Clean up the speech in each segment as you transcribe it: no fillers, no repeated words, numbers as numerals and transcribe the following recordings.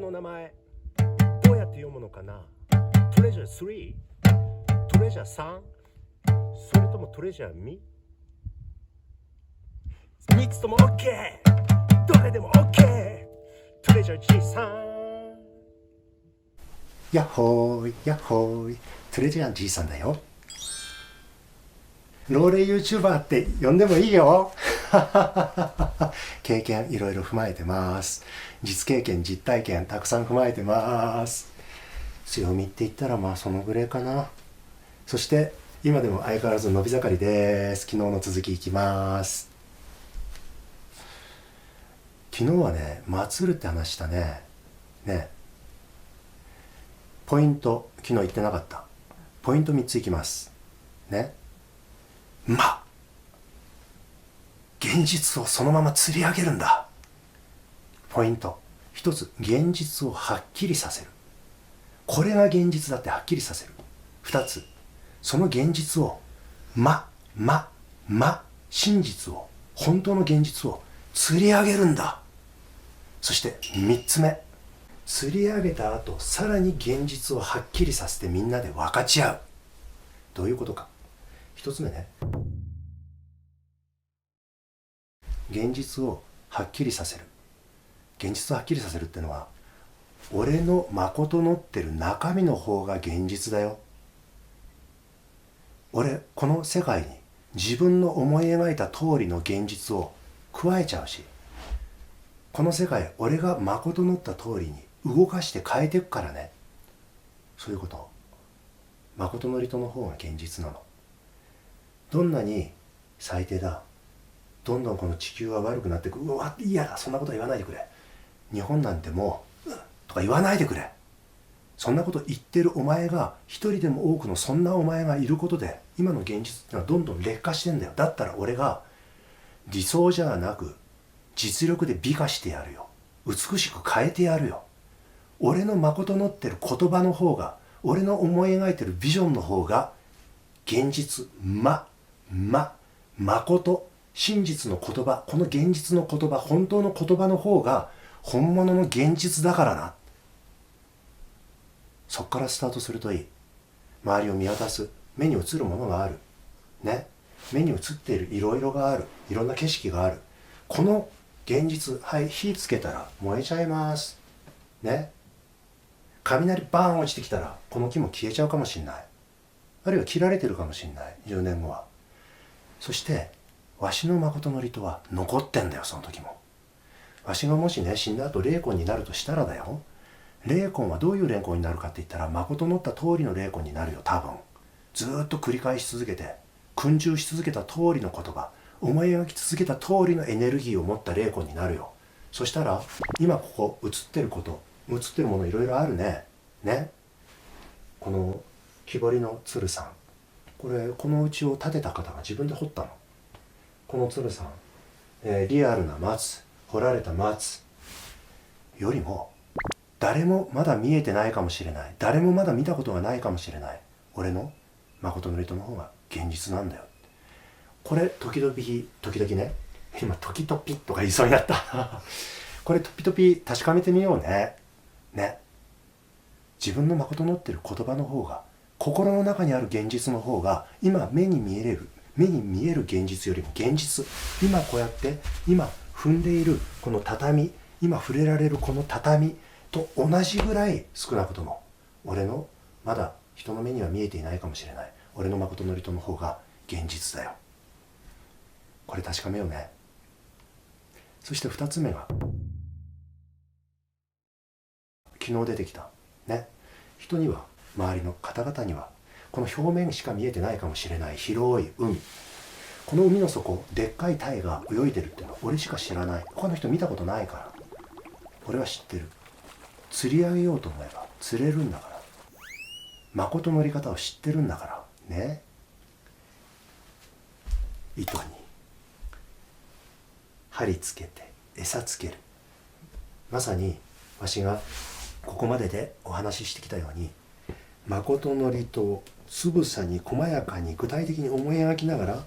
の名前どうやって読むのかな。トレジャー3、トレジャー3、それともトレジャー2、3つとも OK、 どれでも OK、 トレジャー G さん。やっほーいやっほーい、トレジャー G さんだよ。老齢 YouTuber って呼んでもいいよ。経験いろいろ踏まえてます。実経験実体験たくさん踏まえてます。強みって言ったらまあそのぐらいかな。そして今でも相変わらず伸び盛りです。昨日の続きいきます。昨日はね、祭るって話したね。ね、ポイント昨日言ってなかった。ポイント3ついきますね。現実をそのまま釣り上げるんだ。ポイント1つ、現実をはっきりさせる。これが現実だってはっきりさせる。2つ、その現実を真実を、本当の現実を釣り上げるんだ。そして3つ目、釣り上げた後さらに現実をはっきりさせてみんなで分かち合う。どういうことか。1つ目ね、現実をはっきりさせる。現実をはっきりさせるってのは、俺の誠のってる中身の方が現実だよ。俺この世界に自分の思い描いた通りの現実を加えちゃうし、この世界俺が誠のった通りに動かして変えていくからね。そういうこと。誠のりとの方が現実なの。どんなに最低だ、どんどんこの地球は悪くなっていく、うわ嫌だ、そんなことは言わないでくれ、日本なんてもうとか言わないでくれ、そんなこと言ってるお前が一人でも多くのそんなお前がいることで今の現実ってのはどんどん劣化してんだよ。だったら俺が理想じゃなく実力で美化してやるよ。美しく変えてやるよ。俺の誠のってる言葉の方が、俺の思い描いてるビジョンの方が現実、誠、真実の言葉、この現実の言葉、本当の言葉の方が本物の現実だからな。そっからスタートするといい。周りを見渡す。目に映るものがあるね。目に映っているいろいろがある。いろんな景色がある。この現実、はい、火つけたら燃えちゃいますね。雷バーン落ちてきたらこの木も消えちゃうかもしれない。あるいは切られてるかもしれない、10年後は。そしてわしの誠のりとは残ってんだよ。その時もわしがもしね、死んだ後霊魂になるとしたらだよ、霊魂はどういう霊魂になるかって言ったら、誠のった通りの霊魂になるよ。多分ずっと繰り返し続けて、訓従し続けた通りの言葉、思い描き続けた通りのエネルギーを持った霊魂になるよ。そしたら今ここ映ってること、映ってるものいろいろあるね。この木彫りの鶴さん、この家を建てた方が自分で掘ったの。この鶴さん、リアルな松、掘られた松よりも、誰もまだ見えてないかもしれない、誰もまだ見たことがないかもしれない俺の誠のりとの方が現実なんだよ。これ時々ね、今時々とか言いそうになったこれ時々確かめてみようね。自分の誠のってる言葉の方が、心の中にある現実の方が、今目に見える現実よりも現実、今こうやって今踏んでいるこの畳、今触れられるこの畳と同じぐらい、少なくとも俺のまだ人の目には見えていないかもしれない俺の誠のりとの方が現実だよ。これ確かめようね。そして2つ目が昨日出てきたね。人には、周りの方々にはこの表面しか見えてないかもしれない広い海、この海の底、でっかい鯛が泳いでるっていうのは俺しか知らない。他の人見たことないから。俺は知ってる。釣り上げようと思えば釣れるんだから。誠のり方を知ってるんだからね。糸に針つけて餌つける。まさにわしがここまででお話ししてきたように、誠のりとをつぶさに細やかに具体的に思い描きながら、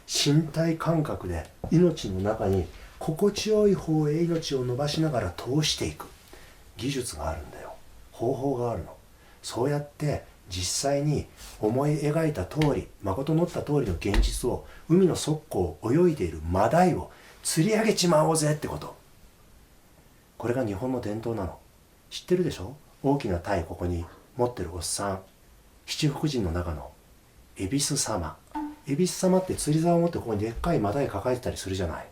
身体感覚で命の中に心地よい方へ命を伸ばしながら通していく。技術があるんだよ。方法があるの。そうやって実際に思い描いた通り、誠のった通りの現実を、海の底を泳いでいるマダイを釣り上げちまおうぜってこと。これが日本の伝統なの。知ってるでしょ。大きな鯛ここに持ってるおっさん、七福神の中の恵比寿様。恵比寿様って釣り竿を持ってここにでっかいマダイ抱えてたりするじゃない。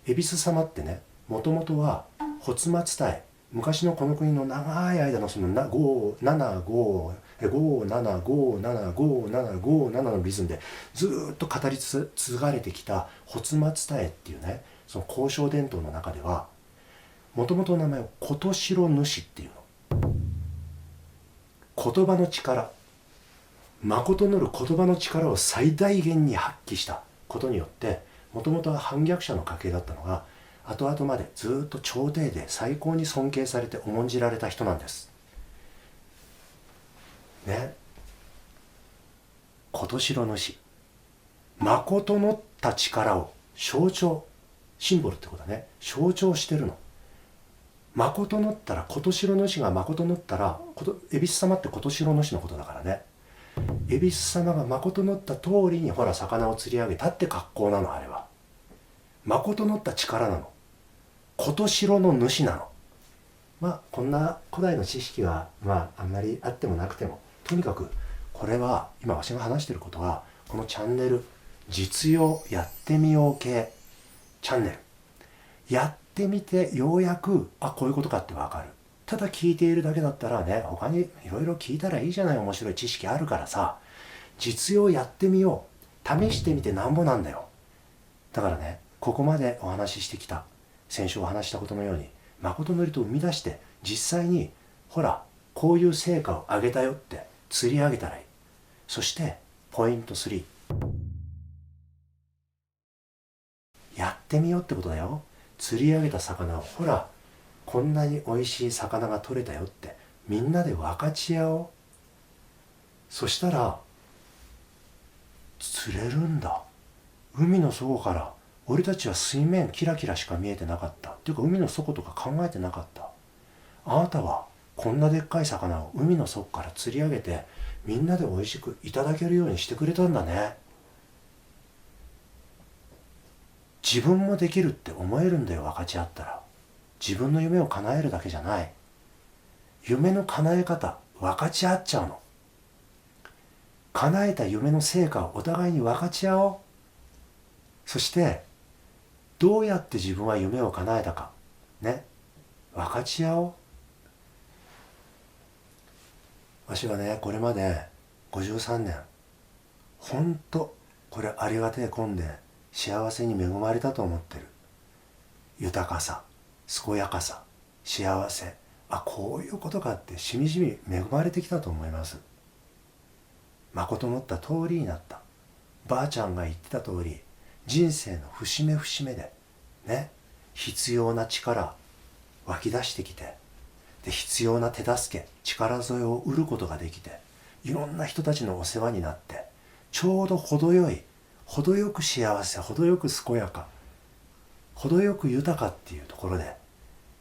恵比寿様ってね、もともとは発松鯛、昔のこの国の長い間のその57575757575のリズムでずーっと語り継がれてきた発松鯛っていうね、その交渉伝統の中では、もともとの名前を琴城主っていうの。言葉の力、誠なる言葉の力を最大限に発揮したことによって、もともとは反逆者の家系だったのが、後々までずっと朝廷で最高に尊敬されて重んじられた人なんですね。琴城主、誠のった力を象徴、シンボルってことだね、象徴してるの。誠のったら、琴城主が誠のったら、恵比寿様って琴城主のことだからね。恵比寿様が誠のった通りにほら魚を釣り上げたって格好なの。あれは誠のった力なの。琴城の主なの。まあこんな古代の知識はあんまりあってもなくても、とにかくこれは今わしが話していることは、このチャンネル、実用やってみよう系チャンネル、やってみてようやくこういうことかってわかる。ただ聞いているだけだったらね、他にいろいろ聞いたらいいじゃない。面白い知識あるからさ。実用やってみよう、試してみてなんぼなんだよ。だからね、ここまでお話ししてきた、先週お話したことのように、誠のりと生み出して実際にほらこういう成果を上げたよって釣り上げたらいい。そしてポイント3、やってみようってことだよ。釣り上げた魚を、ほらこんなに美味しい魚が取れたよってみんなで分かち合おう。そしたら釣れるんだ。海の底から俺たちは水面キラキラしか見えてなかったっていうか、海の底とか考えてなかった。あなたはこんなでっかい魚を海の底から釣り上げてみんなで美味しくいただけるようにしてくれたんだね。自分もできるって思えるんだよ、分かち合ったら。自分の夢を叶えるだけじゃない、夢の叶え方分かち合っちゃうの。叶えた夢の成果をお互いに分かち合おう。そしてどうやって自分は夢を叶えたかね、分かち合おう。わしはね、これまで53年ほんとこれありがてえこんで幸せに恵まれたと思ってる。豊かさ、健やかさ、幸せ、こういうことかってしみじみ恵まれてきたと思います。誠のった通りになった。ばあちゃんが言ってた通り、人生の節目節目でね、必要な力湧き出してきて、で必要な手助け、力添えを得ることができて、いろんな人たちのお世話になって、ちょうど程よく幸せ、程よく健やか、程よく豊かっていうところで、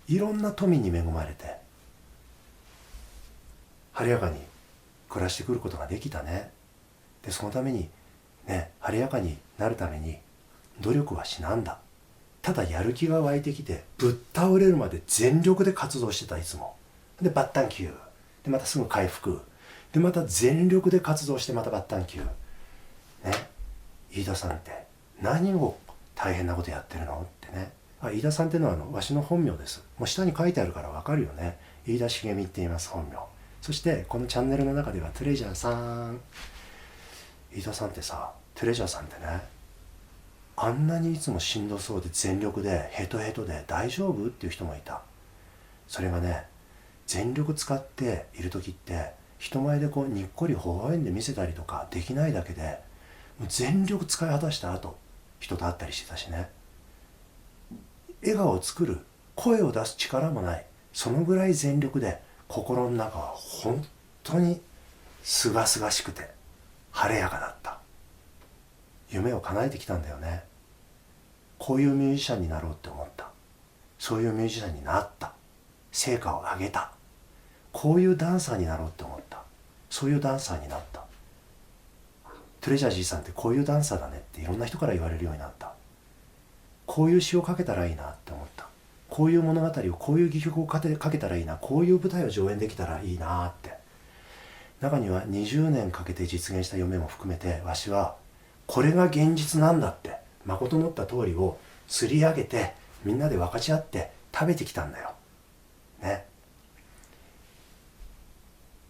いろんな富に恵まれて晴れやかに暮らしてくることができたね。でそのためにね、晴れやかになるために努力はしなんだ。ただやる気が湧いてきてぶっ倒れるまで全力で活動してた。いつもでバッタンキューでまたすぐ回復でまた全力で活動してまたバッタンキューね。飯田さんって何を大変なことやってるのってね。飯田さんってのはわしの本名です。もう下に書いてあるからわかるよね。飯田茂美って言います、本名。そしてこのチャンネルの中ではトレジャーさん、飯田さんってさ、トレジャーさんってね、あんなにいつもしんどそうで全力でヘトヘトで大丈夫っていう人もいた。それがね、全力使っている時って人前でこうにっこり微笑んで見せたりとかできないだけで、もう全力使い果たした後人と会ったりしてたしね。笑顔を作る、声を出す力もない、そのぐらい全力で心の中は本当にすがすがしくて晴れやかだった。夢を叶えてきたんだよね。こういうミュージシャンになろうって思った。そういうミュージシャンになった。成果を上げた。こういうダンサーになろうって思った。そういうダンサーになった。トレジャーじいさんってこういうダンサーだねっていろんな人から言われるようになった。こういう詩を書けたらいいなって思った。こういう物語を、こういう戯曲を書けたらいいな、こういう舞台を上演できたらいいなって。中には20年かけて実現した夢も含めて、わしはこれが現実なんだって誠のった通りをすり上げて、みんなで分かち合って食べてきたんだよね。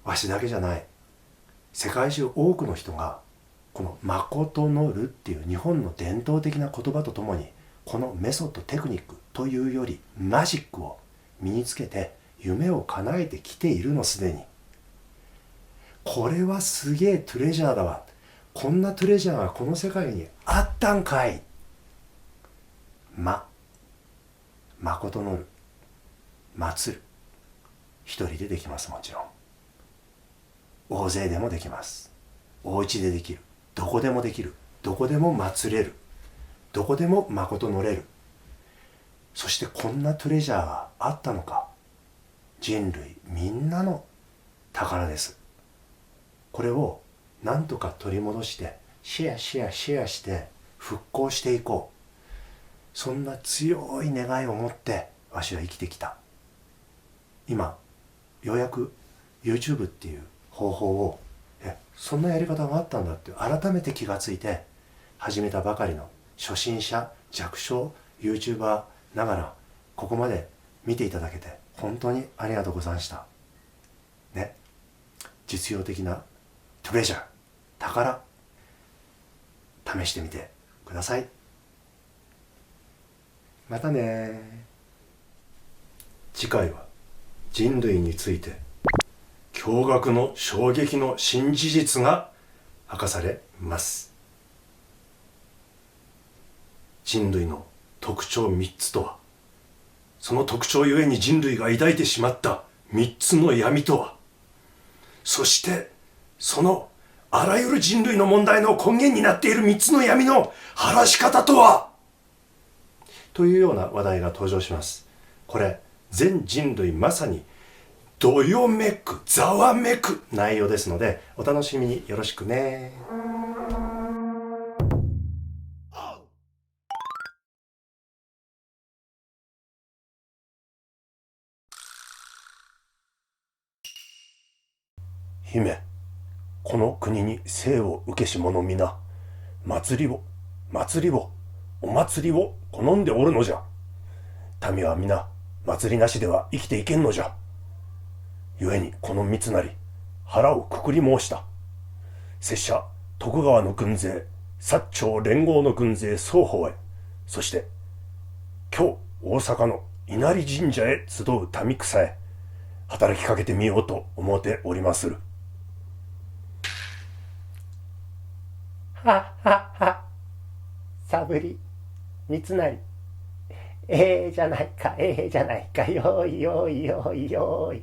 わしだけじゃない、世界中多くの人がこの誠のるっていう日本の伝統的な言葉とともに、このメソッド、テクニックというよりマジックを身につけて夢を叶えてきているの、すでに。これはすげえトレジャーだわ。こんなトレジャーがこの世界にあったんかい。誠のる、祭る。一人でできます。もちろん大勢でもできます。お家でできる。どこでもできる。どこでも祭れる。どこでも誠のれる。そしてこんなトレジャーがあったのか。人類みんなの宝です。これをなんとか取り戻して、シェアして復興していこう。そんな強い願いを持ってわしは生きてきた。今ようやく YouTube っていう方法を、そんなやり方があったんだって改めて気がついて始めたばかりの初心者弱小 YouTuber ながら、ここまで見ていただけて本当にありがとうございましたね。実用的なトレジャー、宝、試してみてください。またね。次回は人類について驚愕の衝撃の新事実が明かされます。人類の特徴3つとは、その特徴ゆえに人類が抱いてしまった3つの闇とは、そしてそのあらゆる人類の問題の根源になっている3つの闇の晴らし方とは、というような話題が登場します。これ全人類まさにどよめく、ざわめく内容ですので、お楽しみによろしくね。姫、この国に生を受けし者皆、祭りをお祭りを好んでおるのじゃ。民は皆祭りなしでは生きていけんのじゃ。故にこの三成、腹をくくり申した。拙者徳川の軍勢、薩長連合の軍勢双方へ、そして今日大阪の稲荷神社へ集う民草へ働きかけてみようと思っておりまする。はっはっは。さぶり、三成。じゃないか、じゃないか、よーいよーいよーいよーい。